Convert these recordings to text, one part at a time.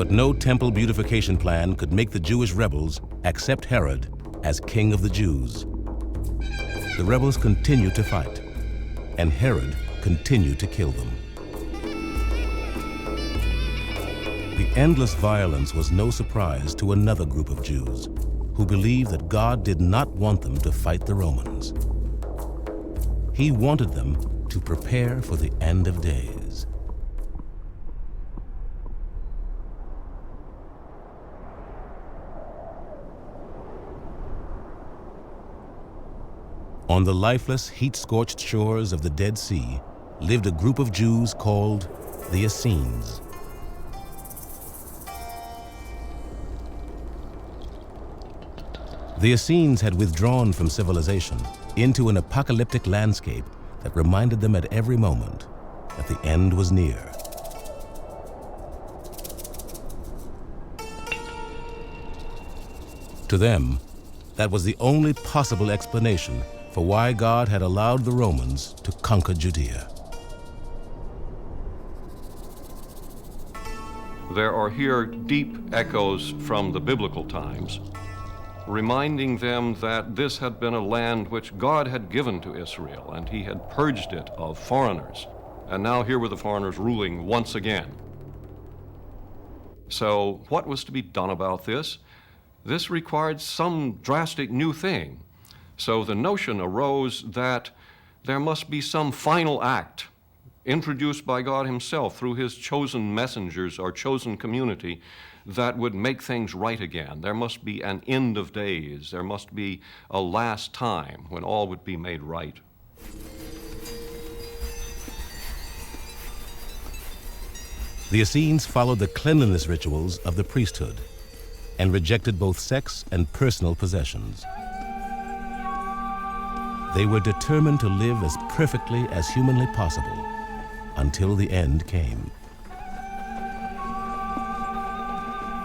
But no temple beautification plan could make the Jewish rebels accept Herod as king of the Jews. The rebels continued to fight, and Herod continued to kill them. The endless violence was no surprise to another group of Jews who believed that God did not want them to fight the Romans. He wanted them to prepare for the end of days. On the lifeless, heat-scorched shores of the Dead Sea lived a group of Jews called the Essenes. The Essenes had withdrawn from civilization into an apocalyptic landscape that reminded them at every moment that the end was near. To them, that was the only possible explanation for why God had allowed the Romans to conquer Judea. There are here deep echoes from the biblical times, reminding them that this had been a land which God had given to Israel, and he had purged it of foreigners. And now here were the foreigners ruling once again. So what was to be done about this? This required some drastic new thing. So the notion arose that there must be some final act introduced by God himself through his chosen messengers or chosen community that would make things right again. There must be an end of days. There must be a last time when all would be made right. The Essenes followed the cleanliness rituals of the priesthood and rejected both sex and personal possessions. They were determined to live as perfectly as humanly possible until the end came.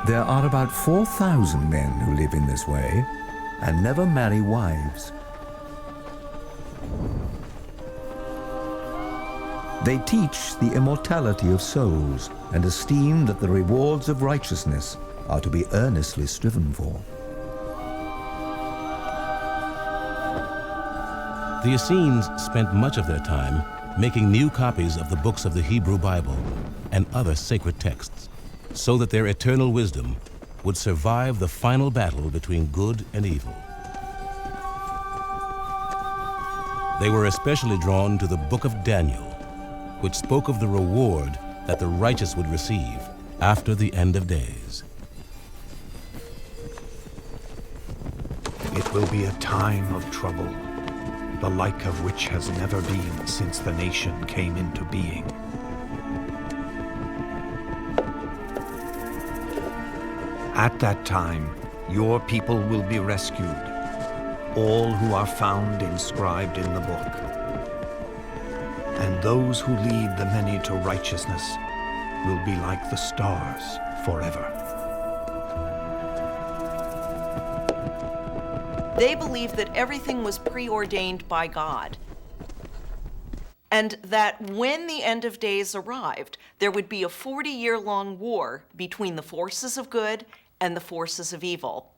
There are about 4,000 men who live in this way and never marry wives. They teach the immortality of souls and esteem that the rewards of righteousness are to be earnestly striven for. The Essenes spent much of their time making new copies of the books of the Hebrew Bible and other sacred texts, so that their eternal wisdom would survive the final battle between good and evil. They were especially drawn to the book of Daniel, which spoke of the reward that the righteous would receive after the end of days. It will be a time of trouble, the like of which has never been since the nation came into being. At that time, your people will be rescued, all who are found inscribed in the book. And those who lead the many to righteousness will be like the stars forever. They believed that everything was preordained by God, and that when the end of days arrived, there would be a 40-year-long war between the forces of good and the forces of evil.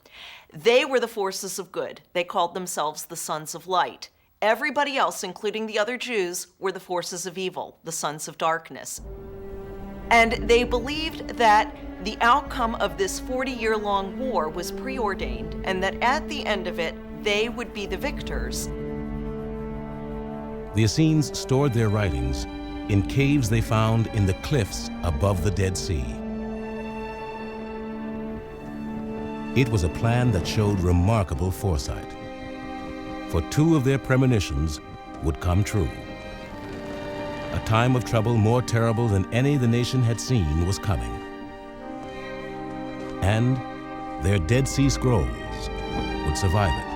They were the forces of good. They called themselves the sons of light. Everybody else, including the other Jews, were the forces of evil, the sons of darkness. And they believed that the outcome of this 40-year-long war was preordained, and that at the end of it, they would be the victors. The Essenes stored their writings in caves they found in the cliffs above the Dead Sea. It was a plan that showed remarkable foresight, for two of their premonitions would come true. A time of trouble more terrible than any the nation had seen was coming. And their Dead Sea Scrolls would survive it.